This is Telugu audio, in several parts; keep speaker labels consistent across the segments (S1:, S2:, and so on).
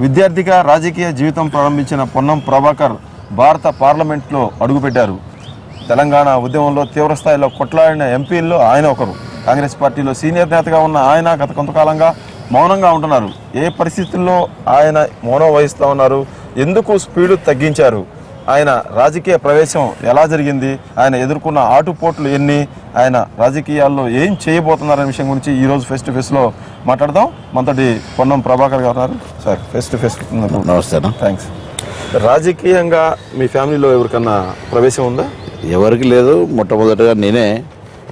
S1: విద్యార్థిగా రాజకీయ జీవితం ప్రారంభించిన పొన్నం ప్రభాకర్ భారత పార్లమెంట్లో అడుగుపెట్టారు. తెలంగాణ ఉద్యమంలో తీవ్రస్థాయిలో కొట్లాడిన ఎంపీల్లో ఆయన ఒకరు. కాంగ్రెస్ పార్టీలో సీనియర్ నేతగా ఉన్న ఆయన గత కొంతకాలంగా మౌనంగా ఉంటున్నారు. ఏ పరిస్థితుల్లో ఆయన మౌనం వహిస్తూ ఉన్నారు? ఎందుకు స్పీడు తగ్గించారు? ఆయన రాజకీయ ప్రవేశం ఎలా జరిగింది? ఆయన ఎదుర్కొన్న ఆటుపోట్లు ఎన్ని? ఆయన రాజకీయాల్లో ఏం చేయబోతున్నారనే విషయం గురించి ఈరోజు ఫేస్ టు ఫేస్లో మాట్లాడదాం. మనతోటి పొన్నం ప్రభాకర్ గారు ఉన్నారు. సార్, ఫేస్ టు ఫేస్
S2: నమస్తే.
S1: థ్యాంక్స్. రాజకీయంగా మీ ఫ్యామిలీలో ఎవరికన్నా ప్రవేశం ఉందా?
S2: ఎవరికి లేదు. మొట్టమొదటిగా నేనే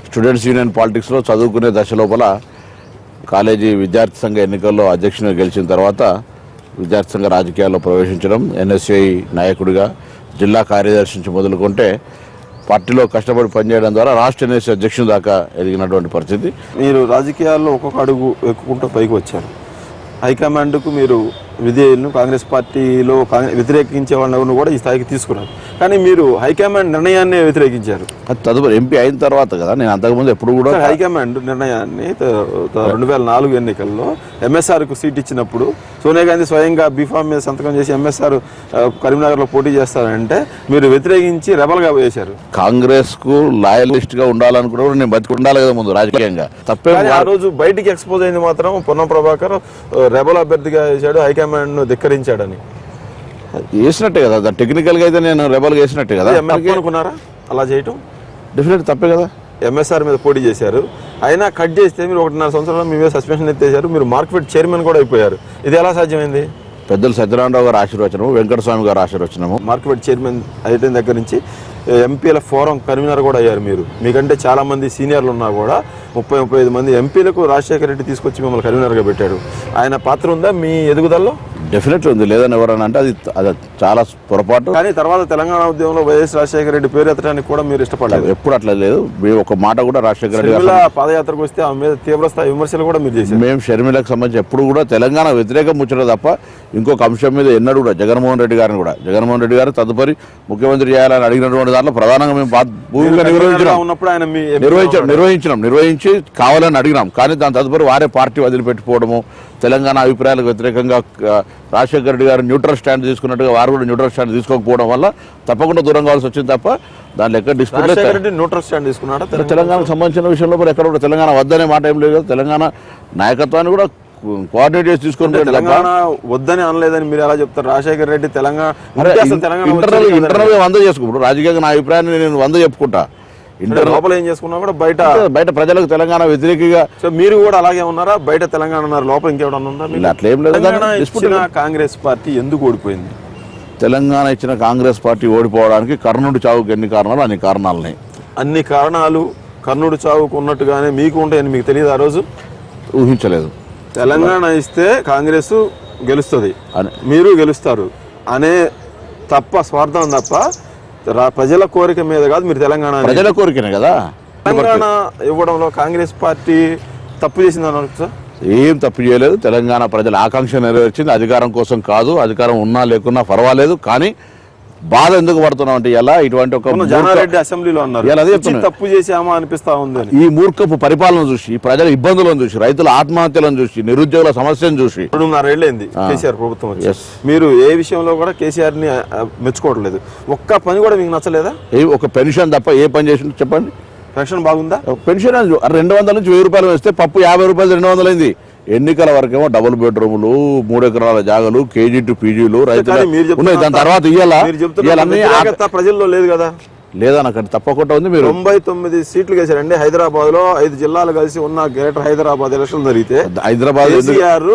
S2: స్టూడెంట్స్ యూనియన్ పాలిటిక్స్లో చదువుకునే దశ లోపల కాలేజీ విద్యార్థి సంఘ ఎన్నికల్లో అధ్యక్షునిగా గెలిచిన తర్వాత విద్యార్థి సంఘ రాజకీయాల్లో ప్రవేశించడం, ఎన్ఎస్యుఐ నాయకుడిగా జిల్లా కార్యదర్శి నుంచి మొదలుకుంటే పార్టీలో కష్టపడి పనిచేయడం ద్వారా రాష్ట్ర ఎన్ఎస్యూ అధ్యక్షుని దాకా ఎదిగినటువంటి పరిస్థితి.
S1: మీరు రాజకీయాల్లో ఒక్కొక్క అడుగు ఎక్కుకుంటూ పైకి వచ్చారు. హైకమాండ్కు మీరు విధేయులను, కాంగ్రెస్ పార్టీలో వ్యతిరేకించే వాళ్ళని కూడా ఈ స్థాయికి తీసుకున్నారు. కానీ మీరు హైకమాండ్ నిర్ణయాన్ని వ్యతిరేకించారు.
S2: అది తదుపరి ఎంపీ అయిన తర్వాత కదా. నేను అంతకుముందు ఎప్పుడు కూడా
S1: హైకమాండ్ నిర్ణయాన్ని 2004 ఎన్నికల్లో ఎంఎస్ఆర్కు సీట్ ఇచ్చినప్పుడు సోనియా గాంధీ స్వయంగా బీఫామ్ మీద సంతకం చేసి ఎంఎస్ఆర్ కరీంనగర్లో పోటీ చేస్తారంటే మీరు వ్యతిరేకించి రెబల్గా వేశారు.
S2: కాంగ్రెస్ కు లాయలిస్ట్ గా ఉండాలనుకున్నా నేను బతికి ఉండాలి కదా ముందు రాజకీయంగా. తప్పే.
S1: ఆ రోజు బయటికి ఎక్స్పోజ్ అయింది మాత్రం పొన్నం ప్రభాకర్ రెబల్ అభ్యర్థిగా వేశాడు, హైకమాండ్ ను ధిక్కరించాడని.
S2: వేసినట్టే కదా, టెక్నికల్ గా అయితే నేను రెబల్ వేసినట్టే కదా.
S1: అనుకున్నారా అలా చేయటం?
S2: డెఫినెట్ తప్పే కదా.
S1: ఎంఎస్ఆర్ మీద పోటీ చేశారు, అయినా కట్ చేస్తే మీరు 1.5 సంవత్సరాలు మీ మీద సస్పెన్షన్ ఎత్తేసారు. మీరు మార్కెట్ చైర్మన్ కూడా అయిపోయారు. ఇది ఎలా సాధ్యమైంది?
S2: పెద్దలు సత్యనారాయణరావు గారు ఆశీర్వచనము, వెంకటస్వామి గారు ఆశీర్వచనము.
S1: మార్కెట్ చైర్మన్ అయిన దగ్గర నుంచి ఎంపీల ఫోరం కన్వీనర్ కూడా అయ్యారు మీరు. మీకంటే చాలా మంది సీనియర్లు ఉన్నా కూడా 30-35 మంది ఎంపీలకు రాజశేఖర రెడ్డి తీసుకొచ్చి మిమ్మల్ని కన్వీనర్గా పెట్టాడు. ఆయన పాత్ర ఉందా మీ ఎదుగుదలలో?
S2: డెఫినెట్లీ ఉంది. లేదని ఎవరన్నా అంటే అది చాలా పొరపాటు.
S1: కానీ తర్వాత తెలంగాణ ఉద్యమంలో వైఎస్ రాజశేఖర రెడ్డి పేరు ఎత్తడానికి కూడా మీరు ఇష్టపడలేదు.
S2: ఎప్పుడు అట్లా లేదు. మేము ఒక మాట కూడా రాజశేఖర రెడ్డి
S1: పాదయాత్రకు వస్తే ఆమె మీద తీవ్రస్థాయి విమర్శలు కూడా మీరు చేశారు.
S2: మేము షర్మిలకు సంబంధించి ఎప్పుడు కూడా తెలంగాణ వ్యతిరేకం ముచ్చట తప్ప ఇంకొక అంశం మీద ఎన్నడూ కూడా జగన్మోహన్ రెడ్డి గారు తదుపరి ముఖ్యమంత్రి చేయాలని అడిగినటువంటి దాంట్లో ప్రధానంగా మేము నిర్వహించి కావాలని అడిగినాం. కానీ దాని తదుపరి వారే పార్టీ వదిలిపెట్టిపోవడము, తెలంగాణ అభిప్రాయాలకు వ్యతిరేకంగా రాజశేఖర రెడ్డి గారు న్యూట్రల్ స్టాండ్ తీసుకున్నట్టుగా వారు కూడా న్యూట్రల్ స్టాండ్ తీసుకోకపోవడం వల్ల తప్పకుండా దూరం కావాల్సి వచ్చింది తప్ప దాంట్లో ఎక్కడ డిస్ప్యూట్.
S1: న్యూట్రల్ స్టాండ్ తీసుకున్నాడు
S2: తెలంగాణకు సంబంధించిన విషయంలో ఎక్కడ కూడా తెలంగాణ వద్దనే మాట ఏం లేదు కదా. తెలంగాణ నాయకత్వాన్ని కూడా కోఆర్డినేట్ చేసి తీసుకుని
S1: తెలంగాణ వద్దని అనలేదని మీరు ఎలా చెప్తారు? రాజశేఖర రెడ్డి తెలంగాణ
S2: ఇంటర్నల్ వంద చేసుకుంటారు. రాజకీయంగా నా అభిప్రాయాన్ని నేను వంద చెప్పుకుంటా.
S1: లోపల ఏం చేసుకున్నా కూడా
S2: బయట ప్రజలకు తెలంగాణ వ్యతిరేకంగా.
S1: సో మీరు కూడా అలాగే ఉన్నారా? బయట తెలంగాణ ఉన్నారు, లోపల ఇంకేమైనా ఉందా?
S2: అట్లేం లేదు.
S1: కాంగ్రెస్ పార్టీ ఎందుకు ఓడిపోయింది?
S2: తెలంగాణ ఇచ్చిన కాంగ్రెస్ పార్టీ ఓడిపోవడానికి కర్ణుడి చావుకు ఎన్ని కారణాలు? అన్ని
S1: కారణాలు కర్ణుడి చావుకు ఉన్నట్టుగానే మీకు ఉంటాయని మీకు తెలియదు? ఆ రోజు
S2: ఊహించలేదు.
S1: తెలంగాణ ఇస్తే కాంగ్రెస్ గెలుస్తుంది, మీరు గెలుస్తారు అనే తప్ప స్వార్థం తప్ప ప్రజల కోరిక మీద కాదు. మీరు తెలంగాణ
S2: ప్రజల కోరికనే కదా.
S1: తెలంగాణ ఇవ్వడంలో కాంగ్రెస్ పార్టీ తప్పు చేసిందని సార్?
S2: ఏం తప్పు చేయలేదు. తెలంగాణ ప్రజల ఆకాంక్ష నెరవేర్చింది. అధికారం కోసం కాదు, అధికారం ఉన్నా లేకున్నా పర్వాలేదు. కానీ బాధ ఎందుకు పడుతున్నాం అంటే ఇలా ఇటువంటి ఒక
S1: జానారెడ్డి అసెంబ్లీలో అన్నారు తప్పు చేసామా అనిపిస్తా ఉంది.
S2: ఈ మూర్ఖపు పరిపాలన చూసి, ఈ ప్రజల ఇబ్బందులను చూసి, రైతుల ఆత్మహత్యలను చూసి, నిరుద్యోగుల సమస్యను చూసి
S1: 2.5 ఏళ్ళైంది కేసీఆర్ ప్రభుత్వం వచ్చి. మీరు ఏ విషయంలో కూడా కేసీఆర్ ని మెచ్చుకోవట్లేదు. ఒక్క పని కూడా మీకు నచ్చలేదా?
S2: ఒక పెన్షన్ తప్ప ఏ పని చేసి చెప్పండి.
S1: పెన్షన్ బాగుందా?
S2: పెన్షన్ 200 నుంచి 1000 రూపాయలు వేస్తే పప్పు 50 రూపాయలు 200 అయింది. ఎన్నికల వరకేమో డబుల్ బెడ్రూములు, 3 ఎకరాల జాగలు, KG to PGలు రైతులు ఉన్నాయి. దాని తర్వాత
S1: ప్రజల్లో లేదు కదా.
S2: లేదా నాకు తప్పకుండా ఉంది. మీరు
S1: 99 సీట్లు గెలిచారండి. హైదరాబాద్ లో 5 జిల్లాలు కలిసి ఉన్న గ్రేటర్ హైదరాబాద్ ఎలక్షన్ జరిగితే
S2: హైదరాబాద్
S1: కేసీఆర్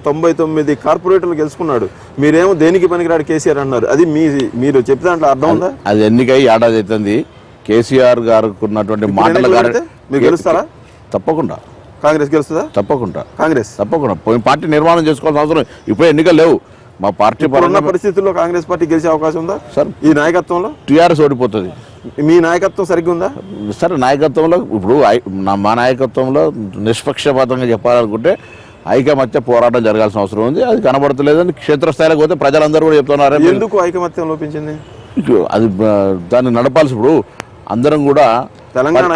S1: 99 కార్పొరేటర్లు గెలుచుకున్నాడు. మీరేమో దేనికి పనికిరాడు కేసీఆర్ అన్నారు. అది మీరు చెప్తే దాంట్లో అర్థం ఉందా?
S2: అది ఎన్నికై ఏడాది అవుతుంది. కేసీఆర్ గారికి ఉన్నటువంటి మాటలు
S1: మీరు గెలుస్తారా?
S2: తప్పకుండా.
S1: కాంగ్రెస్ గెలుస్తుందా?
S2: తప్పకుండా.
S1: కాంగ్రెస్
S2: తప్పకుండా. పార్టీ నిర్మాణం చేసుకోవాల్సిన అవసరం ఇప్పుడు ఎన్నికలు లేవు. మా పార్టీ
S1: ఉన్న పరిస్థితుల్లో కాంగ్రెస్ పార్టీ గెలిచే అవకాశం ఉందా
S2: సార్?
S1: ఈ నాయకత్వంలో
S2: టీఆర్ఎస్ ఓడిపోతుంది.
S1: మీ నాయకత్వం సరిగ్గా ఉందా
S2: సార్? నాయకత్వంలో ఇప్పుడు మా నాయకత్వంలో నిష్పక్షపాతంగా చెప్పాలనుకుంటే ఐకమత్య పోరాటం జరగాల్సిన అవసరం ఉంది. అది కనబడతలేదని క్షేత్రస్థాయిలోకి పోతే ప్రజలందరూ కూడా చెప్తున్నారు.
S1: ఎందుకు ఐకమత్యం లోపించింది?
S2: అది దాన్ని నడపాల్సి ఇప్పుడు అందరం కూడా
S1: తెలంగాణ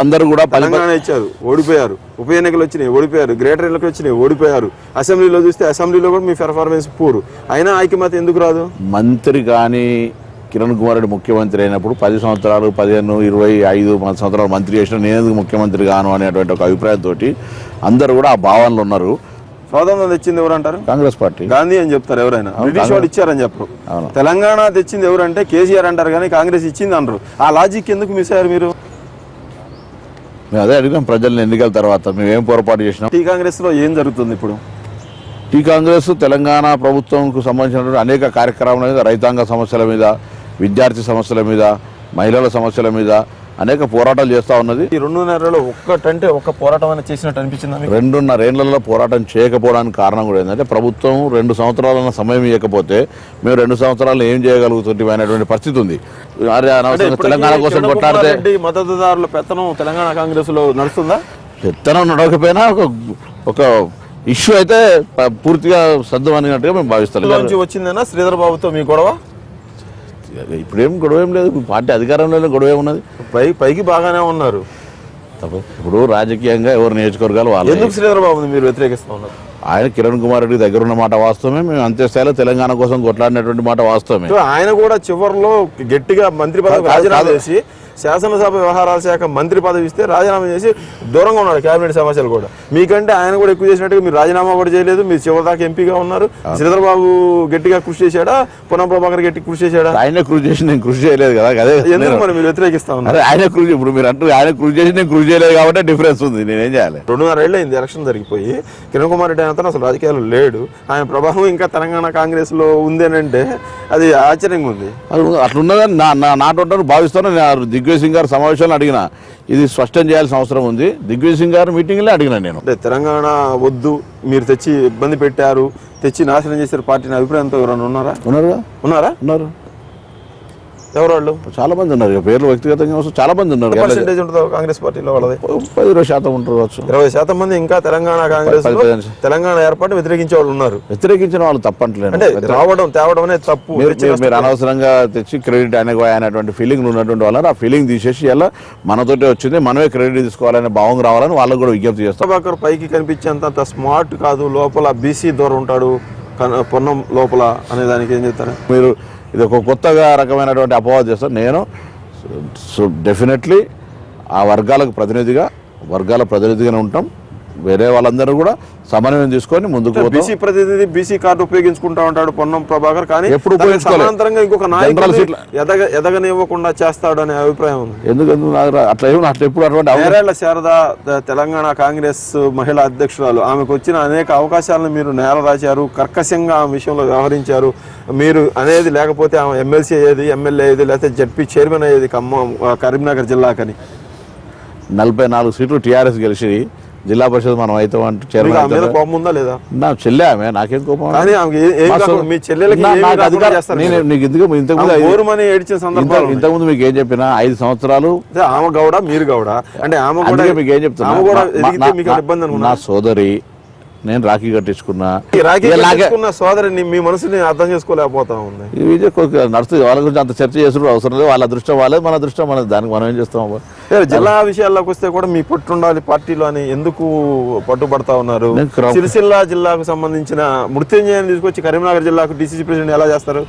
S2: అందరూ కూడా
S1: తెలంగాణ ఇచ్చారు, ఓడిపోయారు. ఉప ఎన్నికలు వచ్చినాయి, ఓడిపోయారు. గ్రేటర్ ఎన్నికలు వచ్చినాయి, ఓడిపోయారు. అసెంబ్లీలో చూస్తే అసెంబ్లీలో కూడా మీ పెర్ఫార్మెన్స్ పూరు. అయినా ఐక్యమత్యం ఎందుకు రాదు?
S2: మంత్రి కానీ కిరణ్ కుమార్ రెడ్డి ముఖ్యమంత్రి అయినప్పుడు 10 సంవత్సరాలు 15, 25 సంవత్సరాలు మంత్రి చేసిన నేను ఎందుకు ముఖ్యమంత్రి గాను అనేటువంటి ఒక అభిప్రాయంతో అందరూ కూడా ఆ భావనలో ఉన్నారు.
S1: స్వాతంత్రం తెచ్చింది ఎవరు అంటారు?
S2: కాంగ్రెస్ పార్టీ,
S1: గాంధీ అని చెప్తారు. ఎవరైనా బ్రిటిష్ వాళ్ళు ఇచ్చారని చెప్పరు. తెలంగాణ తెచ్చింది ఎవరంటే కేసీఆర్ అంటారు, కానీ కాంగ్రెస్ ఇచ్చింది అనరు. ఆ లాజిక్ ఎందుకు మిస్ అయ్యారు మీరు?
S2: మేము అదే అడిగాం ప్రజల్ని ఎన్నికల తర్వాత మేము ఏం పొరపాటు చేసినాం.
S1: టీ కాంగ్రెస్ లో ఏం జరుగుతుంది ఇప్పుడు?
S2: టీ కాంగ్రెస్ తెలంగాణ ప్రభుత్వంకు సంబంధించినటువంటి అనేక కార్యక్రమాల మీద, రైతాంగ సమస్యల మీద, విద్యార్థి సమస్యల మీద, మహిళల సమస్యల మీద అనేక పోరాటాలు చేస్తూ ఉన్నది.
S1: ఈ 2.5 ఒక్కటంటే ఒక్క పోరాటం అనేది చేసినట్టు అనిపించింది.
S2: 2.5 ఏళ్లలో పోరాటం చేయకపోవడానికి కారణం కూడా ఏంటంటే ప్రభుత్వం 2 సంవత్సరాల సమయం ఇవ్వకపోతే మేము 2 సంవత్సరాలు ఏం చేయగలుగుతుంది అనేటువంటి పరిస్థితి ఉంది. తెలంగాణ కోసం కొట్లాడితే
S1: మద్దతుదారుల పెత్తనం తెలంగాణ కాంగ్రెస్ లో నడుస్తుందా?
S2: పెత్తనం నడవకపోయినా ఒక ఇష్యూ అయితే పూర్తిగా సర్దు అనినట్టుగా మేము భావిస్తాం.
S1: వచ్చిందన్నా శ్రీధర్ బాబుతో మీ గొడవ?
S2: ఇప్పుడేం గొడవ ఏం లేదు. పార్టీ అధికారంలో గొడవ ఏమున్నది?
S1: పైకి బాగానే ఉన్నారు.
S2: ఇప్పుడు రాజకీయంగా ఎవరు నియోజకవర్గాలు వాళ్ళు.
S1: ఎందుకు శ్రీధర్ బాబుని మీరు వ్యతిరేకిస్తూ ఉన్నారు?
S2: ఆయన కిరణ్ కుమార్ రెడ్డి దగ్గర ఉన్న మాట వాస్తవమే. మేము అంతే స్థాయిలో తెలంగాణ కోసం కొట్లాడినటువంటి మాట వాస్తవమే.
S1: ఆయన కూడా చివరిలో గట్టిగా మంత్రి పదవి రాజీనామా చేసి శాసనసభ వ్యవహారాల శాఖ మంత్రి పదవి ఇస్తే రాజీనామా చేసి దూరంగా ఉన్నాడు కేబినెట్ సమస్యలు కూడా. మీకంటే ఆయన కూడా ఎక్కువ చేసినట్టుగా మీరు రాజీనామా కూడా చేయలేదు. మీరు చివరి దాకా ఎంపీగా ఉన్నారు. శ్రీధర్ బాబు గట్టిగా కృషి చేశాడా, పొన్నం ప్రభాకర్ గట్టి కృషి చేశాడా?
S2: ఆయన కృషి చేసి నేను కృషి చేయలేదు కదా. అదే
S1: ఎందుకు మరి మీరు వ్యతిరేకిస్తా ఉన్నారు?
S2: ఆయన కృషి, ఇప్పుడు మీరు అంటూ ఆయన కృషి చేసి నేను కృషి చేయలేదు కాబట్టి డిఫరెన్స్ ఉంది. నేనేం చేయాలి?
S1: 2.5 ఏళ్ళు అయింది ఎలక్షన్ జరిగిపోయి. కిరణ్ కుమార్ రెడ్డి అయినంత అసలు రాజకీయాలు లేడు. ఆయన ప్రభావం ఇంకా తెలంగాణ కాంగ్రెస్ లో ఉంది అని అంటే అది ఆశ్చర్యంగా ఉంది.
S2: అట్లున్నదని నాటోటారు భావిస్తాను. నేను దిగ్విజయ్ సింగ్ గారు సమావేశంలో అడిగిన, ఇది స్పష్టం చేయాల్సిన అవసరం ఉంది. దిగ్విజయ్ సింగ్ గారు మీటింగ్లో అడిగినా నేను.
S1: తెలంగాణ వద్దు, మీరు తెచ్చి ఇబ్బంది పెట్టారు, తెచ్చి నాశనం చేశారు పార్టీని అభిప్రాయంతో ఎవరైనా ఉన్నారా? ఎవరు వాళ్ళు?
S2: చాలా మంది ఉన్నారు. పేర్లు వ్యక్తిగతంగా చాలా మంది ఉన్నారు.
S1: పర్సెంటేజ్ ఉంటుంది కాంగ్రెస్ పార్టీలో వాళ్ళది?
S2: 10-20% ఉంటారు.
S1: 20% మంది ఇంకా తెలంగాణ కాంగ్రెస్ తెలంగాణ ఏర్పాటు వ్యతిరేకించే వాళ్ళు ఉన్నారు.
S2: వ్యతిరేకించిన వాళ్ళు తప్పట్లేదు.
S1: అంటే తేవడం అనేది తప్పు.
S2: మీరు అనవసరంగా తెచ్చి క్రెడిట్ అనేటువంటి ఫీలింగ్ ఉన్నటువంటి వాళ్ళు ఆ ఫీలింగ్ తీసేసి ఇలా మనతోటే వచ్చింది, మనమే క్రెడిట్ తీసుకోవాలనే భావం రావాలని వాళ్ళకు కూడా విజ్ఞప్తి చేస్తాం.
S1: ప్రభాకర్ పైకి కనిపించేంత స్మార్ట్ కాదు, లోపల బీసీ దూరం ఉంటాడు పొన్నం లోపల అనే దానికి ఏం చెప్తారు
S2: మీరు? ఇది ఒక కొత్తగా రకమైనటువంటి అపవాదం చేస్తాను. నేను డెఫినెట్లీ ఆ వర్గాల ప్రతినిధిగానే ఉంటాం. వేరే వాళ్ళందరూ కూడా సమన్వయం తీసుకొని ముందుకు.
S1: బీసీ ప్రతినిధి బీసీ కార్డు ఉపయోగించుకుంటా ఉంటాడు పొన్నం ప్రభాకర్, కానీ
S2: ఎప్పుడు
S1: సమాంతరంగా ఇంకొక నాయకుడు ఎదగనివ్వకుండా చేస్తాడు అనే అభిప్రాయం ఉంది.
S2: అట్లా ఎప్పుడు
S1: నేరేళ్ల శారద తెలంగాణ కాంగ్రెస్ మహిళా అధ్యక్షురాలు, ఆమెకు వచ్చిన అనేక అవకాశాలను మీరు నేల రాశారు, కర్కశంగా ఆమె విషయంలో వ్యవహరించారు. మీరు అనేది లేకపోతే ఆమె ఎమ్మెల్సీ అయ్యేది, ఎమ్మెల్యే అయ్యేది, లేకపోతే జడ్పీ చైర్మన్ అయ్యేది కరీంనగర్ జిల్లాకని.
S2: 44 సీట్లు టీఆర్ఎస్ గెలిచి జిల్లా పరిషత్ మనం అయితే
S1: కోపం ఉందా లేదా?
S2: నా చెల్లె ఆమె, నాకేం కోపం? ఇంతకుముందు మీకు ఏం చెప్పినా 5 సంవత్సరాలు
S1: ఆమె గౌడ మీరు గౌడ అంటే ఆమె కూడా
S2: మీకు ఏం చెప్తున్నా, నా సోదరి, నేను రాఖీ కట్టించుకున్నా.
S1: సోదరిని మీ మనసుని అర్థం చేసుకోలేకపోతా ఉంది.
S2: నడుస్తుంది. వాళ్ళ గురించి అంత చర్చ చేసుకుంటూ అవసరం లేదు. వాళ్ళ అదృష్టం వాళ్ళే, మన అదృష్టం మనది. దానికి మనం ఏం చేస్తాం?
S1: జిల్లా విషయాల్లోకి వస్తే కూడా మీ పట్టుండాలి పార్టీలో అని ఎందుకు పట్టుబడతా ఉన్నారు? సిరిసిల్ల జిల్లాకు సంబంధించిన మృత్యుంజయాన్ని తీసుకొచ్చి కరీంనగర్ జిల్లాకు డిసిసి ప్రెసిడెంట్ ఎలా చేస్తారు?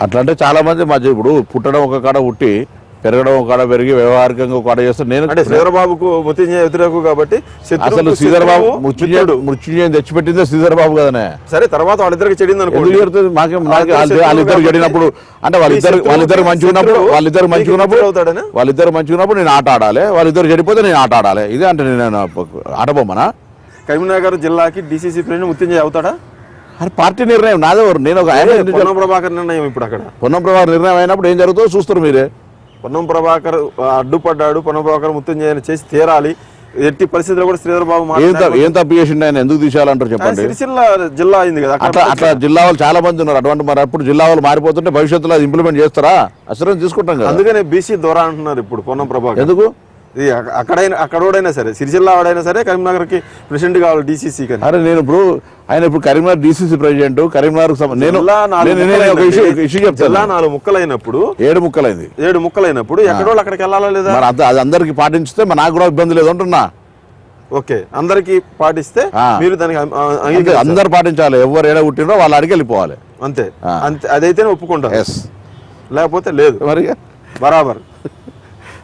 S2: అట్లా అంటే చాలా మంది మధ్య ఇప్పుడు పుట్టడం ఒక కాడ పుట్టి, పెరగడం ఒక కాడ పెరిగి, వ్యవహారికంగా ఒక కాడ చేస్తాను. నేను
S1: అంటే శ్రీధరబాబుకు మృత్యుంజయ వ్యతిరేకు కాబట్టి
S2: అసలు శ్రీధరబాబు మృత్యుంజయం తెచ్చిపెట్టిందే శ్రీధరబాబు కదనే.
S1: సరే, తర్వాత వాళ్ళిద్దరికి చెడింది అనుకోండి.
S2: వాళ్ళిద్దరు చెడినప్పుడు అంటే వాళ్ళిద్దరు మంచిగున్నప్పుడు నేను ఆట ఆడాలి, వాళ్ళిద్దరు చెడిపోతే నేను ఆట ఆడాలి. ఇదే అంటే నేను ఆటబొమ్మనా?
S1: కరీంనగర్ జిల్లాకి డిసిసి ప్రెసిడెంట్ మృత్యుంజయ అవుతాడా?
S2: అది పార్టీ నిర్ణయం, నాదెవరు. నేను ఒక
S1: పొన్నం ప్రభాకర్ నిర్ణయం. ఇప్పుడు అక్కడ
S2: పొన్నం ప్రభాకర్ నిర్ణయం అయినప్పుడు ఏం జరుగుతుందో చూస్తారు మీరే.
S1: పొన్నం ప్రభాకర్ అడ్డుపడ్డాడు, పొన్నం ప్రభాకర్ మృత్యుంజయని చేసి తీరాలి. ఎట్టి పరిస్థితుల్లో కూడా శ్రీధర్ బాబు
S2: ఏం తప్పు చేసిండు, ఆయన ఎందుకు తీసేయాలంటారు చెప్పండి?
S1: సిరిసిల్ల జిల్లా అయింది కదా,
S2: అట్లా జిల్లా వాళ్ళు చాలా మంది ఉన్నారు. అటువంటి మరి అప్పుడు జిల్లా వాళ్ళు మారిపోతుంటే భవిష్యత్తులో అది ఇంప్లిమెంట్ చేస్తారా? అసలు తీసుకుంటాం కదా.
S1: అందుకనే బీసీ దూరా అంటున్నారు ఇప్పుడు పొన్నం ప్రభాకర్.
S2: ఎందుకు
S1: ఇది అక్కడోడైనా సరే, సిరిసిల్ల వాడైనా సరే కరీంనగర్కి ప్రెసిడెంట్ కావాలి డీసీసీ కానీ.
S2: అరే నేను ఇప్పుడు ఆయన ఇప్పుడు కరీంనగర్ డీసీసీ ప్రెసిడెంట్, కరీంనగర్ నేను ఇష్యూ చెప్తాను.
S1: జిల్లా 4 ముక్కలైనప్పుడు
S2: 7 ముక్కలైంది.
S1: 7 ముక్కలైనప్పుడు ఎక్కడోళ్ళు అక్కడికి వెళ్ళాలా లేదా?
S2: మరి అది అందరికి పాటించితే మరి నాకు కూడా ఇబ్బంది లేదు అంటున్నా.
S1: ఓకే, అందరికి పాటిస్తే మీరు దానికి
S2: అందరు పాటించాలి. ఎవరు ఏడ పుట్టినో వాళ్ళు అడిగి వెళ్ళిపోవాలి
S1: అంతే. అంతే, అదైతేనే ఒప్పుకుంటారు, లేకపోతే లేదు.
S2: మరి
S1: బరాబర్.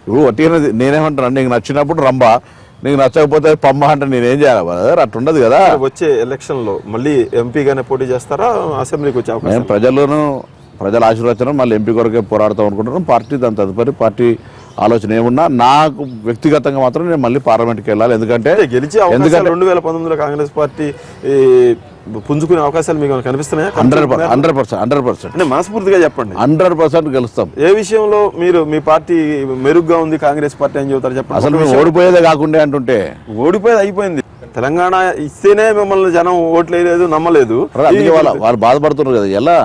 S2: ఇప్పుడు ఒట్టిగా నేనేమంటాను, నీకు నచ్చినప్పుడు రంబా, నీకు నచ్చకపోతే పమ్మ అంటే నేనేం చేయాలి? అట్లా ఉండదు కదా.
S1: వచ్చే ఎలక్షన్ లో మళ్ళీ ఎంపీగానే పోటీ చేస్తారా, అసెంబ్లీకి వచ్చే అవకాశం?
S2: ప్రజల ఆశీర్వచనం మళ్ళీ ఎంపీ కొరకే పోరాడతాం అనుకుంటున్నాను. పార్టీ దాని తదుపరి పార్టీ ఆలోచన ఏమున్నా నాకు వ్యక్తిగతంగా మాత్రం నేను మళ్ళీ పార్లమెంట్కి వెళ్ళాలి. ఎందుకంటే
S1: గెలిచే 2019లో కాంగ్రెస్ పార్టీ పుంజుకునే అవకాశాలు మీకు కనిపిస్తున్నాయా?
S2: 100%
S1: అంటే మనస్ఫూర్తిగా చెప్పండి.
S2: 100% గెలుస్తాం.
S1: ఏ విషయంలో మీరు మీ పార్టీ మెరుగ్గా ఉంది కాంగ్రెస్ పార్టీ అని చెబుతారు చెప్పండి.
S2: అసలు మేము ఓడిపోయేదే కాకుండా అంటుంటే
S1: ఓడిపోయేది అయిపోయింది. తెలంగాణ ఇస్తేనే మిమ్మల్ని జనం ఓట్లు వేయలేదు, నమ్మలేదు.
S2: వాళ్ళు బాధపడుతున్నారు కదా. ఎలా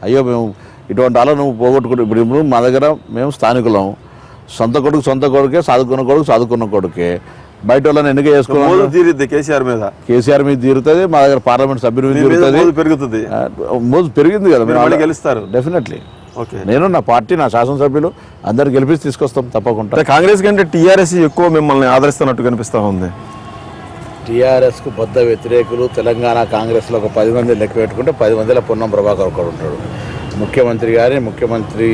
S2: అయ్యో మేము ఇటువంటి అలా నువ్వు పోగొట్టుకుంటు. ఇప్పుడు మా దగ్గర మేము స్థానికులం. సొంత కొడుకే, చదువుకున్న కొడుకే. బయట వాళ్ళని ఎన్నిక చేసుకోవాలి. కేసీఆర్ మీద తీరుతుంది, మా దగ్గర పార్లమెంట్ సభ్యుల మీద
S1: పెరుగుతుంది.
S2: మోజు పెరిగింది కదా,
S1: మీరు గెలుస్తారు
S2: డెఫినెట్లీ. నేను నా పార్టీ, నా శాసనసభ్యులు అందరు గెలిపించి తీసుకొస్తాం తప్పకుండా.
S1: కాంగ్రెస్ కంటే టీఆర్ఎస్ ఎక్కువ మిమ్మల్ని ఆదరిస్తున్నట్టు కనిపిస్తా ఉంది.
S2: టీఆర్ఎస్ కు బద్ద వ్యతిరేకులు తెలంగాణ కాంగ్రెస్ లో ఒక 10 మంది లెక్క పెట్టుకుంటే 10 మందిలో పొన్నం ప్రభాకర్ ఒకడు ఉంటాడు. ముఖ్యమంత్రి కానీ, ముఖ్యమంత్రి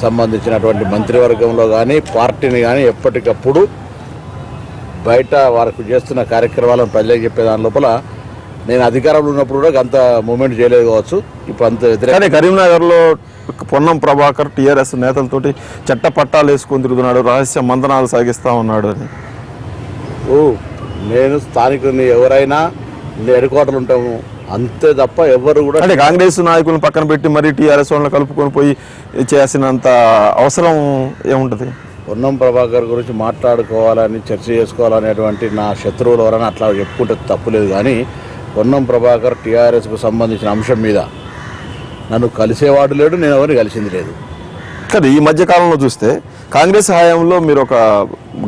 S2: సంబంధించినటువంటి మంత్రివర్గంలో కానీ, పార్టీని కానీ ఎప్పటికప్పుడు బయట వారికి చేస్తున్న కార్యక్రమాలను ప్రజలకు చెప్పే దాని లోపల నేను అధికారంలో ఉన్నప్పుడు కూడా అంత మూమెంట్ చేయలేదు కావచ్చు. ఇప్పుడు అంత వ్యతిరేక.
S1: కరీంనగర్లో పొన్నం ప్రభాకర్ టీఆర్ఎస్ నేతలతోటి చట్ట పట్టాలు వేసుకొని తిరుగుతున్నాడు, రహస్య మంతనాలు సాగిస్తా ఉన్నాడు అని.
S2: నేను స్థానికుని, ఎవరైనా హెడ్క్వార్టర్లు ఉంటాము అంతే తప్ప ఎవరు కూడా.
S1: అంటే కాంగ్రెస్ నాయకులను పక్కన పెట్టి మరి టీఆర్ఎస్ వాళ్ళని కలుపుకొని పోయి చేసినంత అవసరం ఏముంటుంది?
S2: పొన్నం ప్రభాకర్ గురించి మాట్లాడుకోవాలని, చర్చ చేసుకోవాలనేటువంటి నా శత్రువులు ఎవరైనా అట్లా చెప్పుకుంటే తప్పులేదు. కానీ పొన్నం ప్రభాకర్ టీఆర్ఎస్కు సంబంధించిన అంశం మీద నన్ను కలిసేవాడు లేడు, నేను ఎవరిని కలిసింది లేదు.
S1: కానీ ఈ మధ్య కాలంలో చూస్తే కాంగ్రెస్ హయాంలో మీరు ఒక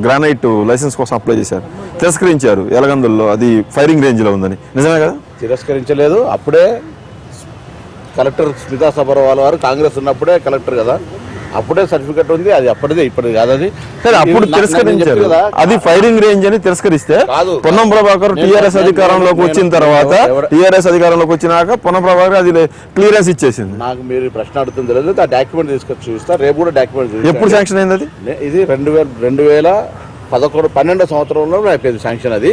S1: గ్రానైట్ లైసెన్స్ కోసం అప్లై చేశారు, తిరస్కరించారు ఎలగందుల్లో. అది ఫైరింగ్ రేంజ్లో ఉందని, నిజమే కదా?
S2: తిరస్కరించలేదు. అప్పుడే కలెక్టర్ స్మితా సబర్వాల్ వారు కాంగ్రెస్ ఉన్నప్పుడే కలెక్టర్ కదా, అప్పుడే సర్టిఫికెట్ ఉంది. అది అప్పటిదే, ఇప్పటిది కాదు. అది
S1: అప్పుడు తిరస్కరించారు. అది ఫైరింగ్ రేంజ్ అని తిరస్కరిస్తే పొన్నం ప్రభాకర్ టీఆర్ఎస్ అధికారంలోకి వచ్చిన తర్వాత, టీఆర్ఎస్ అధికారంలోకి వచ్చినాక పొన్నం ప్రభాకర్ అది క్లియరెన్స్ ఇచ్చేసింది.
S2: నాకు మీరు ప్రశ్న అడుగుతుంది లేదు, ఆ డాక్యుమెంట్ తీసుకొచ్చి చూస్తా. రేపు కూడా డాక్యుమెంట్.
S1: ఎప్పుడు శాంక్షన్ అయింది అది?
S2: ఇది 2012 సంవత్సరంలో అయిపోయింది శాంక్షన్. అది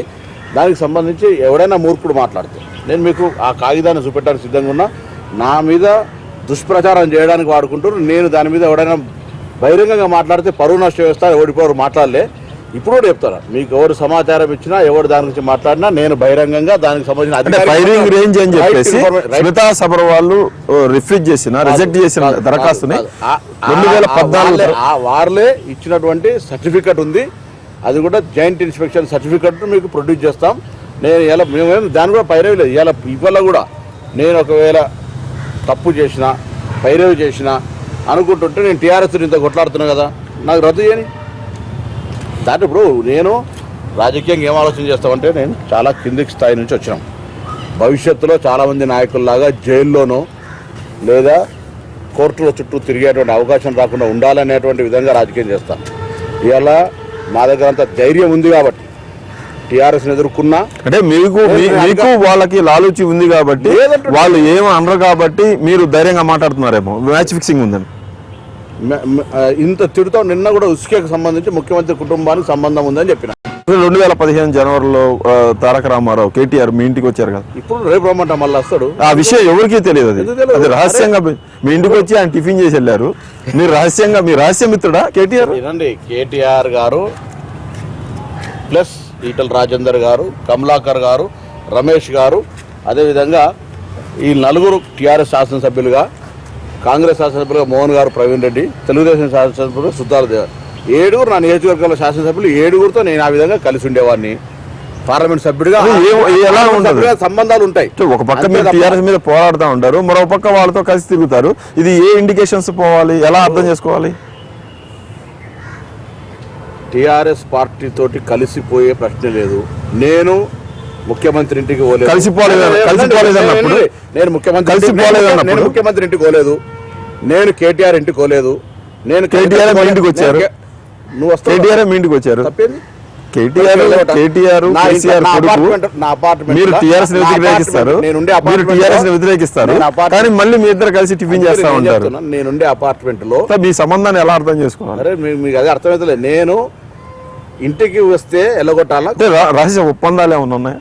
S2: దానికి సంబంధించి ఎవరైనా మూర్ఖుడు మాట్లాడితే నేను మీకు ఆ కాగితాన్ని చూపెట్టడానికి సిద్ధంగా ఉన్నా. నా మీద దుష్ప్రచారం చేయడానికి వాడుకుంటారు. నేను దాని మీద ఎవడైనా బహిరంగంగా మాట్లాడితే పరువు నష్టం వేస్తా, ఓడిపోరు మాట్లాడలే. ఇప్పుడు కూడా చెప్తారా, మీకు ఎవరు సమాచారం ఇచ్చినా, ఎవరు దాని గురించి మాట్లాడినా నేను బహిరంగంగా దానికి సంబంధించిన
S1: ఫైరింగ్ రేంజ్ అని చెప్పేసి స్మితా సబర్వాల్ రిఫ్యూజ్ చేసిన, రిజెక్ట్ చేసిన దరఖాస్తుని 2014
S2: వారిలే ఇచ్చినటువంటి సర్టిఫికెట్ ఉంది. అది కూడా జాయింట్ ఇన్స్పెక్షన్ సర్టిఫికెట్ మీకు ప్రొడ్యూస్ చేస్తాం. నేను ఇలా మేము దాని కూడా పైరవి లేదు. ఇలా ఇవాళ కూడా నేను ఒకవేళ తప్పు చేసినా, పైరవి చేసినా అనుకుంటుంటే నేను టీఆర్ఎస్ ఇంత కొట్లాడుతున్నా కదా, నాకు రద్దు చేయని. దాంట్లో ఇప్పుడు నేను రాజకీయంగా ఏం ఆలోచన చేస్తామంటే, నేను చాలా కిందికి స్థాయి నుంచి వచ్చినాం. భవిష్యత్తులో చాలామంది నాయకుల్లాగా జైల్లోనో లేదా కోర్టుల చుట్టూ తిరిగేటువంటి అవకాశం రాకుండా ఉండాలనేటువంటి విధంగా రాజకీయం చేస్తాను. ఇవాళ మా దగ్గర అంత ధైర్యం ఉంది కాబట్టి టీఆర్ఎస్ ఎదుర్కొన్నా, అంటే
S1: మీకు వాళ్ళకి లాలూచి ఉంది కాబట్టి, వాళ్ళు ఏమో అనరు కాబట్టి మీరు ధైర్యంగా మాట్లాడుతున్నారేమో. మ్యాచ్ ఫిక్సింగ్ ఉందని
S2: ఇంత తిడుతాం. నిన్న కూడా ఉస్కేకి సంబంధించి ముఖ్యమంత్రి కుటుంబానికి సంబంధం ఉందని చెప్పిన.
S1: 2015 జనవరిలో తారక రామారావు, కేటీఆర్ మీ ఇంటికి వచ్చారు కదా.
S2: ఇప్పుడు రేపు రమ్మంటా మళ్ళీ వస్తాడు.
S1: ఆ విషయం ఎవరికీ తెలియదు. అది రహస్యంగా మీ ఇంటికి వచ్చి ఆయన టిఫిన్ చేసి వెళ్ళారు. మీరు రహస్యంగా, మీ రహస్య మిత్రుడా కేటీఆర్?
S2: కేటీఆర్ గారు ప్లస్ ఈటల రాజేందర్ గారు, కమలాకర్ గారు, రమేష్ గారు, అదేవిధంగా ఈ 4 టీఆర్ఎస్ శాసనసభ్యులుగా, కాంగ్రెస్ శాసనసభ్యులుగా మోహన్ గారు, ప్రవీణ్ రెడ్డి, తెలుగుదేశం శాసనసభ్యులు సుద్దాల దేవర్, 7 నా నియోజకవర్గంలో శాసనసభ్యులు 7 నేను ఆ విధంగా కలిసి ఉండేవాడిని. పార్లమెంట్ సభ్యుడిగా
S1: ఎలా ఉంటుంది,
S2: సంబంధాలు ఉంటాయి.
S1: ఒక పక్క మీరు టీఆర్ఎస్ మీద పోరాడుతూ ఉంటారు, మరో పక్క వాళ్ళతో కలిసి తిరుగుతారు. ఇది ఏ ఇండికేషన్స్ పోవాలి, ఎలా అర్థం చేసుకోవాలి?
S2: టీఆర్ఎస్ పార్టీ తోటి కలిసిపోయే ప్రశ్న లేదు. నేను ముఖ్యమంత్రి ఇంటికి పోలేదు. నేను ముఖ్యమంత్రి ఇంటికి పోలేదు. నేను కేటీఆర్ ఇంటికి పోలేదు. నేను
S1: కేటీఆర్ ఇంటికి వచ్చారు.
S2: నువ్వు
S1: కేటీఆర్ మీ ఇంటికి వచ్చారు.
S2: తప్పేంది?
S1: కేటీఆర్ మీరు టీఆర్ఎస్ వ్యతిరేకిస్తారు, మీరు టీఆర్ఎస్ వ్యతిరేకిస్తారు, కానీ మళ్ళీ మీ ఇద్దరు కలిసి టిఫిన్ చేస్తా ఉంటారు.
S2: నేనుండే అపార్ట్మెంట్ లో
S1: మీ సంబంధాన్ని ఎలా అర్థం చేసుకోవాలి?
S2: అరే మీకు అదే అర్థమవుతలేదు. నేను ఇంటికి వస్తే ఎల్లగొట్టాలా?
S1: రహస్య ఒప్పందాలు ఏమన్నా ఉన్నాయా?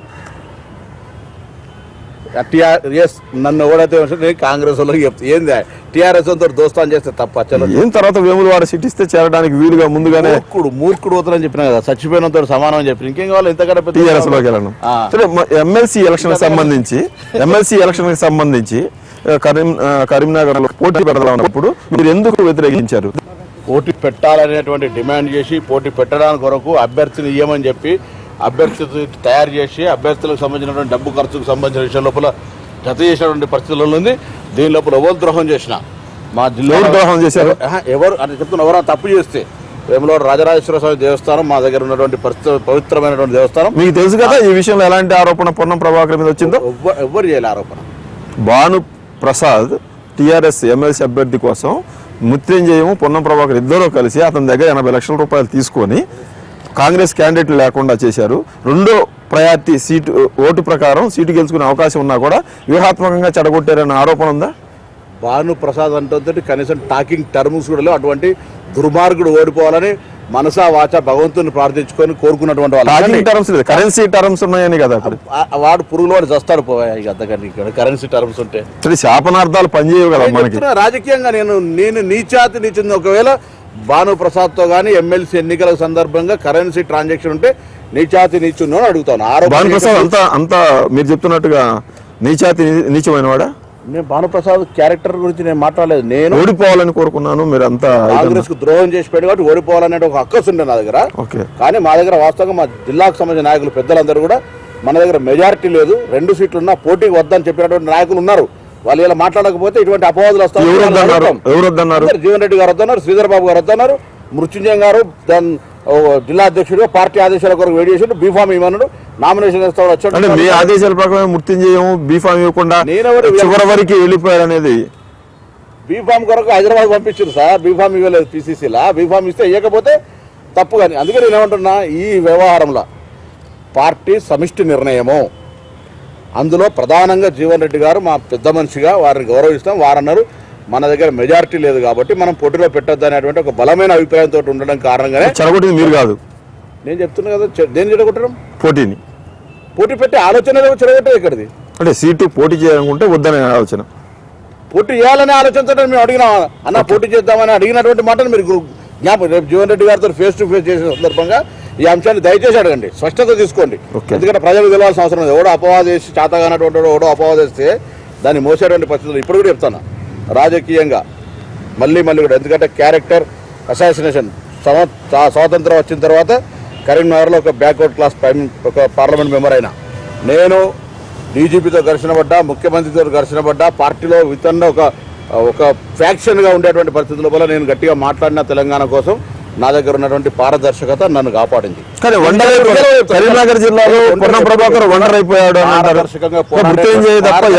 S2: నన్ను ఎవరైతే కాంగ్రెస్ వాళ్ళకి చెప్తే ఏంది టీఆర్ఎస్ తో దోస్తాన్ చేస్తే తప్ప
S1: ఏం తర్వాత వేములవాడ సిట్ ఇస్తే చేరడానికి వీలుగా ముందుగానే
S2: మూర్ఖుడు పోతారని చెప్పిన కదా, చచ్చిపోయినంత సమానం అని చెప్పి ఇంకేం కావాలి? ఎంతకంటే
S1: టీఆర్ఎస్ లోకి వెళ్ళను. ఎమ్మెల్సీ ఎలక్షన్ కి సంబంధించి కరీంనగర్ లో పోటీ పెడతామన్నప్పుడు మీరు ఎందుకు వ్యతిరేకించారు?
S2: పోటీ పెట్టాలనేటువంటి డిమాండ్ చేసి పోటీ పెట్టడానికి కొరకు అభ్యర్థిని ఇవ్వమని చెప్పి అభ్యర్థి తయారు చేసి అభ్యర్థులకు సంబంధించినటువంటి డబ్బు ఖర్చుకు సంబంధించిన విషయం లోపల జత చేసినటువంటి పరిస్థితుల్లో ఉంది. దీని లోపల ఎవరు ద్రోహం చేసిన మా జిల్లా
S1: ద్రోహం చేశారు
S2: ఎవరు అని చెప్తున్నా. ఎవరైనా తప్పు చేస్తే వేములవాడ రాజరాజేశ్వర స్వామి దేవస్థానం మా దగ్గర ఉన్నటువంటి పవిత్రమైనటువంటి దేవస్థానం.
S1: మీకు తెలుసు కదా ఈ విషయంలో ఎలాంటి ఆరోపణ పొన్నం ప్రభాకర్ మీద వచ్చిందో?
S2: ఎవ్వరు చేయాలి ఆరోపణ.
S1: భాను ప్రసాద్ టీఆర్ఎస్ ఎమ్మెల్సీ అభ్యర్థి కోసం మృత్యుంజయము పొన్నం ప్రభాకర్ ఇద్దరూ కలిసి అతని దగ్గర 80 లక్షల రూపాయలు తీసుకొని కాంగ్రెస్ క్యాండిడేట్లు లేకుండా చేశారు. రెండో ప్రయారిటీ సీటు ఓటు ప్రకారం సీటు గెలుచుకునే అవకాశం ఉన్నా కూడా వ్యూహాత్మకంగా చెడగొట్టారన్న ఆరోపణ ఉందా?
S2: భాను ప్రసాద్ అంటే కనీసం టాకింగ్ టర్మ్స్ కూడా లేవు. అటువంటి దుర్మార్గుడు ఓడిపోవాలని మనసా వాచ భగవంతుని ప్రార్థించుకొని కోరుకున్నటువంటి వాళ్ళు.
S1: కరెన్సీ టర్మ్స్ ఉన్నాయని కదా,
S2: వాడు పురుగులు వాడు చస్తాడు పోయాయి. అంతకంటే ఇక్కడ కరెన్సీ టర్మ్స్ ఉంటే
S1: శాపనార్థాలు పనిచేయవు కదా మనకి.
S2: రాజకీయంగా నేను నీచింది ఒకవేళ భాను ప్రసాద్ తో గానీ ఎమ్మెల్సీ ఎన్నికల సందర్భంగా కరెన్సీ ట్రాన్సాక్షన్ ఉంటే నీచుని అడుగుతాను.
S1: భాను ప్రసాద్ అంతా మీరు చెప్తున్నట్టుగా నీచమైన వాడా?
S2: నేను భానుప్రసాద్ క్యారెక్టర్ గురించి నేను మాట్లాడలేదు. నేను
S1: ఓడిపోవాలని కోరుకున్నాను. మీరు అంతా
S2: కాంగ్రెస్ కు ద్రోహం చేసి పెట్టి కాబట్టి ఓడిపోవాలనే ఒక హక్కు ఉండే నా దగ్గర. కానీ మా దగ్గర వాస్తవంగా మా జిల్లాకు సంబంధించిన నాయకులు పెద్దలందరూ కూడా మన దగ్గర మెజారిటీ లేదు, 2 సీట్లు ఉన్నా పోటీకి వద్దని చెప్పినటువంటి నాయకులు ఉన్నారు. వాళ్ళు ఇలా మాట్లాడకపోతే ఇటువంటి అపవాదులు వస్తాయి. జీవన్ రెడ్డి గారు వద్దన్నారు, శ్రీధర్ బాబు గారు వద్దన్నారు, మృత్యుంజయం గారు దాని జిల్లా అధ్యక్షుడిగా పార్టీ ఆదేశాల కొరకు వేడి చేసి బీఫామ్ ఇవ్వమన్నాడు. నామినేషన్
S1: వచ్చాడు. మీ ఆదేశాల ప్రకారం మృత్యుంజయం బీఫామ్ ఇవ్వకుండా చివరి వరకు వెళ్ళిపోయారు అనేది.
S2: బీఫామ్ కొరకు హైదరాబాద్ పంపించారు సార్, బీఫామ్ ఇవ్వలేదు పిసిసిలా. బీఫామ్ ఇస్తే ఇవ్వకపోతే తప్పు. కానీ అందుకే నేను ఏమంటున్నా, ఈ వ్యవహారంలో పార్టీ సమిష్టి నిర్ణయము. అందులో ప్రధానంగా జీవన్ రెడ్డి గారు మా పెద్ద మనిషిగా వారిని గౌరవిస్తాం. వారన్నారు మన దగ్గర మెజారిటీ లేదు కాబట్టి మనం పోటీలో పెట్టొద్దు అనేటువంటి ఒక బలమైన అభిప్రాయంతో ఉండడం కారణంగానే
S1: చెడగొట్టింది మీరు కాదు.
S2: నేను చెప్తున్నా కదా, దేని చెడగొట్టడం?
S1: పోటీ
S2: పెట్టే ఆలోచన చెడగొట్టేది ఇక్కడిది.
S1: అంటే సీటు పోటీ చేయాలనుకుంటే వద్దనే ఆలోచన,
S2: పోటీ చేయాలనే ఆలోచనతో మేము అడిగినా అన్న పోటీ చేద్దామని అడిగినటువంటి మాటను మీరు జ్ఞాపకం. రేపు జీవన్ రెడ్డి గారితో ఫేస్ టు ఫేస్ చేసే సందర్భంగా ఈ అంశాన్ని దయచేసి అడగండి, స్పష్టత తీసుకోండి. ఎందుకంటే ప్రజలకు తెలియాల్సిన అవసరం లేదు. ఎవడో అపవాదం చేసి చేతగానటువంటి ఎవడో అపవాదం చేస్తే దాన్ని మోసేటువంటి పరిస్థితులు ఇప్పుడు కూడా చెప్తాను. రాజకీయంగా మళ్ళీ కూడా, ఎందుకంటే క్యారెక్టర్ అసాసినేషన్ స్వాతంత్రం వచ్చిన తర్వాత కరీంనగర్లో ఒక బ్యాక్వర్డ్ క్లాస్ ఒక పార్లమెంట్ మెంబర్ అయినా నేను డీజీపీతో ఘర్షణ పడ్డా, ముఖ్యమంత్రితో ఘర్షణ పడ్డా, పార్టీలో వితన్న ఒక ఫ్యాక్షన్గా ఉండేటువంటి పరిస్థితుల వల్ల నేను గట్టిగా మాట్లాడిన తెలంగాణ కోసం నా దగ్గర ఉన్నటువంటి పారదర్శకత నన్ను కాపాడింది.
S1: కరీంనగర్ జిల్లాలో పొన్నం ప్రభాకర్ వండర్ అయిపోయాడు.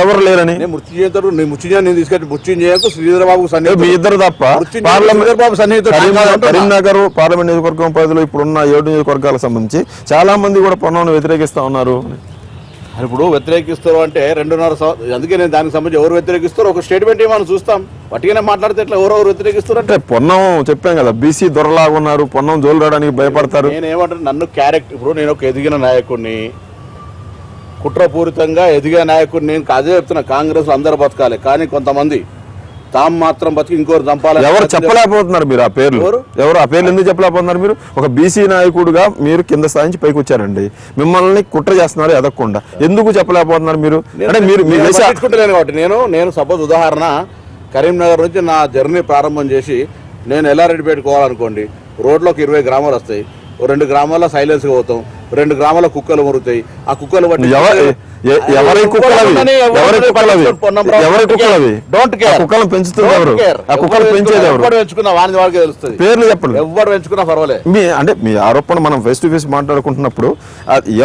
S1: ఎవరు లేరని
S2: మృత్యుంజయం నేను తీసుకెళ్లి మృత్యుంజయకు శ్రీధరబాబు
S1: మీ ఇద్దరు తప్ప కరీంనగర్ పార్లమెంట్ నియోజకవర్గం పరిధిలో ఇప్పుడున్న 7 నియోజకవర్గాలకు సంబంధించి చాలా మంది కూడా పొన్నం వ్యతిరేకిస్తా ఉన్నారు.
S2: ఇప్పుడు వ్యతిరేకిస్తారు అంటే 2.5 అందుకే నేను దానికి సంబంధించి ఎవరు వ్యతిరేకిస్తారో ఒక స్టేట్మెంట్ మనం చూస్తాం. పట్టిగానే మాట్లాడితే ఎట్లా ఎవరెవరు వ్యతిరేకిస్తారు అంటే
S1: పొన్నం చెప్పాం కదా, బీసీ దొరలాగా ఉన్నారు, పొన్నం జోలు రావడానికి భయపడతారు.
S2: నేనేమంటాను, నన్ను క్యారెక్టర్ ఇప్పుడు నేను ఒక ఎదిగిన నాయకుడిని, కుట్రపూరితంగా ఎదిగే నాయకుడిని నేను అదే చెప్తున్నా. కాంగ్రెస్ అందరూ బతకాలి, కానీ కొంతమంది తాము మాత్రం బతికి ఇంకోరు చంపాలి.
S1: ఎవరు చెప్పలేకపోతున్నారు మీరు ఆ పేర్లు? ఎవరు ఆ పేర్లు ఎందుకు చెప్పలేకపోతున్నారు? మీరు ఒక బీసీ నాయకుడుగా మీరు కింద స్థాయి నుంచి పైకి వచ్చారండి, మిమ్మల్ని కుట్ర చేస్తున్నారు ఎదగకుండా. ఎందుకు చెప్పలేకపోతున్నారు మీరు? అంటే మీరు
S2: కాబట్టి నేను సపోజ్ ఉదాహరణ కరీంనగర్ నుంచి నా జర్నీ ప్రారంభం చేసి నేను ఎల్లారెడ్డిపేట పోవాలనుకోండి, రోడ్లోకి 20 గ్రామాలు వస్తాయి, 2 గ్రామాల్లో సైలెన్స్గా పోతాం, 2 గ్రామాల కుక్కలు మురుగుతాయి. ఆ కుక్కలు బట్టి
S1: ఎవరి కుక్కలను పెంచుతుంది ఎవరు? ఆ కుక్కలు పెంచేది ఎవరు?
S2: పెంచుకున్న వాడికి తెలుస్తుంది.
S1: పేర్లు చెప్పండి.
S2: ఎవరు పెంచుకున్నా పర్వాలేదు.
S1: మీ ఆరోపణ మనం ఫేస్ టు ఫేస్ మాట్లాడుకుంటున్నప్పుడు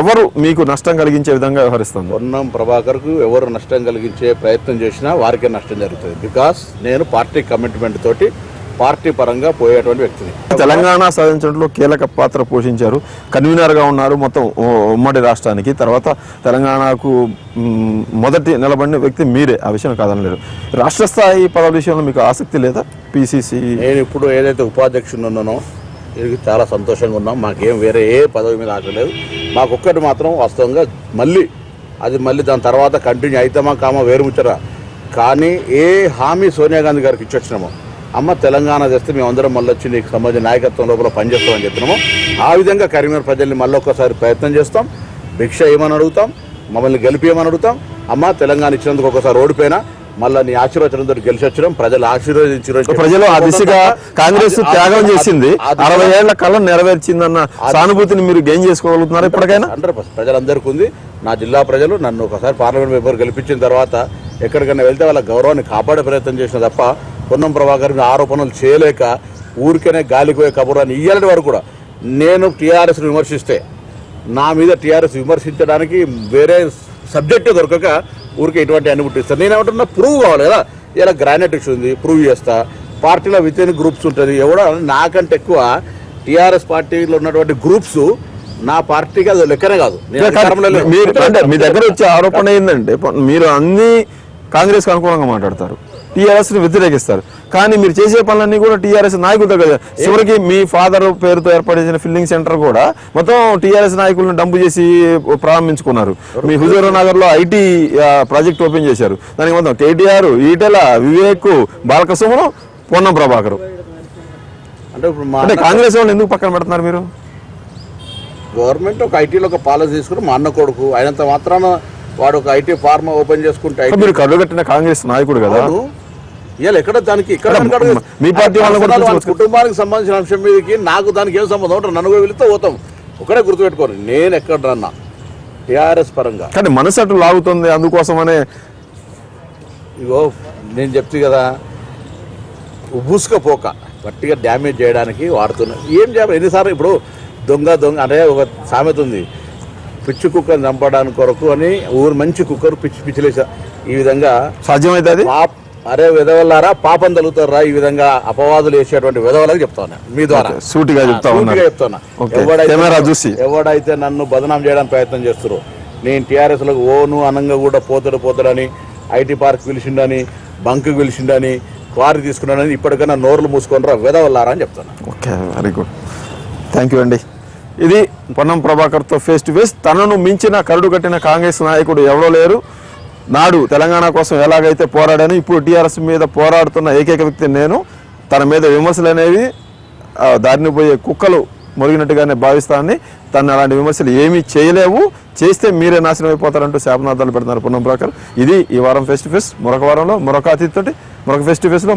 S1: ఎవరు మీకు నష్టం కలిగించే విధంగా వ్యవహరిస్తుంది?
S2: పొన్నం ప్రభాకర్ కు ఎవరు నష్టం కలిగించే ప్రయత్నం చేసినా వారికే నష్టం జరుగుతుంది. బికాస్ నేను పార్టీ కమిట్మెంట్ తోటి పార్టీ పరంగా పోయేటువంటి వ్యక్తిని.
S1: తెలంగాణ సాధించడంలో కీలక పాత్ర పోషించారు. కన్వీనర్గా ఉన్నారు మొత్తం ఉమ్మడి రాష్ట్రానికి. తర్వాత తెలంగాణకు మొదటి నిలబడిన వ్యక్తి మీరే, ఆ విషయం కాదనలేరు. రాష్ట్ర స్థాయి పదవుల విషయంలో మీకు ఆసక్తి లేదా? పిసిసి
S2: నేను ఇప్పుడు ఏదైతే ఉపాధ్యక్షుని ఉన్నానో ఇది చాలా సంతోషంగా ఉన్నాం. మాకేం వేరే ఏ పదవి మీద ఆశ లేదు. మాకొక్కటి మాత్రం వాస్తవంగా మళ్ళీ దాని తర్వాత కంటిన్యూ అయితామా కామా వేరు ముచ్చరా. కానీ ఏ హామీ సోనియా గాంధీ గారికి ఇచ్చొచ్చినామో, అమ్మ తెలంగాణ చేస్తే మేమందరం మళ్ళీ వచ్చి నీకు సంబంధించిన నాయకత్వం లోపల పనిచేస్తామని చెప్పినాము. ఆ విధంగా కరీంనగర్ ప్రజల్ని మళ్ళీ ఒక్కసారి ప్రయత్నం చేస్తాం. భిక్ష ఏమని అడుగుతాం, మమ్మల్ని గెలిపియమని అడుగుతాం. అమ్మ తెలంగాణ ఇచ్చినందుకు ఒకసారి ఓడిపోయినా మళ్ళీ నీ ఆశీర్వచనంతో గెలిచి వచ్చినాం. ప్రజలు ఆశీర్వదించారు.
S1: ప్రజలు ఆ దిశగా కాంగ్రెస్ త్యాగం చేసింది, 60 ఏళ్ల కళ నెరవేర్చిందన్న సానుభూతిని మీరు గెయిన్ చేసుకోగలుగుతున్నారు ఇప్పటికైనా?
S2: 100% ప్రజలందరికీ ఉంది. నా జిల్లా ప్రజలు నన్ను ఒకసారి పార్లమెంట్ మెంబర్ గెలిపించిన తర్వాత ఎక్కడికైనా వెళ్తే వాళ్ళ గౌరవాన్ని కాపాడే ప్రయత్నం చేసిన తప్ప పొన్నం ప్రభాకర్ మీద ఆరోపణలు చేయలేక ఊరికనే గాలికి పోయే కబురాన్ని ఇయ్యాలని వరకు కూడా నేను టీఆర్ఎస్ను విమర్శిస్తే నా మీద టీఆర్ఎస్ విమర్శించడానికి వేరే సబ్జెక్టే దొరకక ఊరికే ఇటువంటి అన్ని పుట్టిస్తాను. నేను ఏమంటున్నా ప్రూవ్ కావాలి కదా. ఇలా గ్రానైట్ ఇష్యూ ఉంది, ప్రూవ్ చేస్తా. పార్టీలో విత్ ఇన్ గ్రూప్స్ ఉంటుంది. ఎవడో నాకంటే ఎక్కువ టీఆర్ఎస్ పార్టీలో ఉన్నటువంటి గ్రూప్స్ నా పార్టీకి అది లెక్కనే కాదు.
S1: మీ దగ్గర వచ్చే ఆరోపణ ఏంటంటే మీరు అన్ని కాంగ్రెస్ అనుకూలంగా మాట్లాడతారు, టీఆర్ఎస్ ని వ్యతిరేకిస్తారు. కానీ మీరు చేసే పనులన్నీ కూడా టీఆర్ఎస్ నాయకుల దగ్గర. చివరికి మీ ఫాదర్ పేరుతో ఏర్పడిన ఫిల్లింగ్ సెంటర్ కూడా మొత్తం టీఆర్ఎస్ నాయకులను డంపు చేసి ప్రారంభించుకున్నారు. మీ హుజూర్ నగర్ లో ఐటీ ప్రాజెక్ట్ ఓపెన్ చేశారు. దానికి మొత్తం కేటీఆర్, ఈటెల, వివేక్, బాలకసుమను, పొన్నం ప్రభాకర్. అంటే కాంగ్రెస్ వాళ్ళు ఎందుకు పక్కన పెడుతున్నారు మీరు?
S2: గవర్నమెంట్ ఒక ఐటీలో ఒక పాలసీ తీసుకుని మా అన్న కొడుకు అయినంత మాత్రాన వాడు ఒక ఐటీ ఫార్మ్ ఓపెన్ చేసుకుంటే
S1: మీరు కడుగట్టిన కాంగ్రెస్ నాయకుడు కదా.
S2: ఇవాళ ఎక్కడ దానికి ఇక్కడ
S1: మీ పార్టీ
S2: కుటుంబానికి సంబంధించిన అంశం మీదకి నాకు దానికి ఏం సంబంధం ఉంటుంది? నన్ను వెళితే పోతాం. ఒకటే గుర్తుపెట్టుకోరు, నేను ఎక్కడ రన్నా టీఆర్ఎస్ పరంగా.
S1: కానీ మనసు అటు లాగుతుంది, అందుకోసమనే.
S2: ఇగో నేను చెప్తే కదా, ఉబుసుకపోక గట్టిగా డ్యామేజ్ చేయడానికి వాడుతున్నా. ఏం చేయాలి? ఎన్నిసార్లు ఇప్పుడు దొంగ అంటే ఒక సామెత ఉంది, పిచ్చి కుక్కని చంపడానికి కొరకు అని ఊరు మంచి కుక్కరు పిచ్చిలేసా. ఈ విధంగా
S1: సాధ్యమైతే
S2: అరే విధవల్లారా పాపం తగులుతారా, ఈ విధంగా అపవాదులు వేసేటువంటి విధవలకు చెప్తాను మీ ద్వారా.
S1: సూటిగా
S2: చెప్తాను. ఎవడైతే నన్ను బదనాం చేయడానికి ప్రయత్నం చేస్తారు, నేను టీఆర్ఎస్ లకు ఓను అనంగా కూడా పోతాడని ఐటీ పార్క్ పిలిచిండని, బంక్ పిలిచిండని, క్వారీ తీసుకున్నాడని ఇప్పటికైనా నోర్లు మూసుకొని విధవల్లారా అని చెప్తాను.
S1: Okay, very good, thank you అండి. ఇది పొన్నం ప్రభాకర్తో ఫేస్ టు ఫేస్. తనను మించిన కరుడు కట్టిన కాంగ్రెస్ నాయకుడు ఎవరో లేరు. నాడు తెలంగాణ కోసం ఎలాగైతే పోరాడాను, ఇప్పుడు టీఆర్ఎస్ మీద పోరాడుతున్న ఏకైక వ్యక్తి నేను. తన మీద విమర్శలు అనేవి దారిని పోయే కుక్కలు మొరిగినట్టుగానే భావిస్తానని, తను అలాంటి విమర్శలు ఏమీ చేయలేవు, చేస్తే మీరే నాశనం అయిపోతారంటూ శాపనార్థాలు పెడుతున్నారు పొన్నం ప్రభాకర్. ఇది ఈ వారం ఫేస్ టు ఫేస్. మరొక వారంలో మరొక అతిథితోటి మరొక ఫేస్ టు ఫేస్లో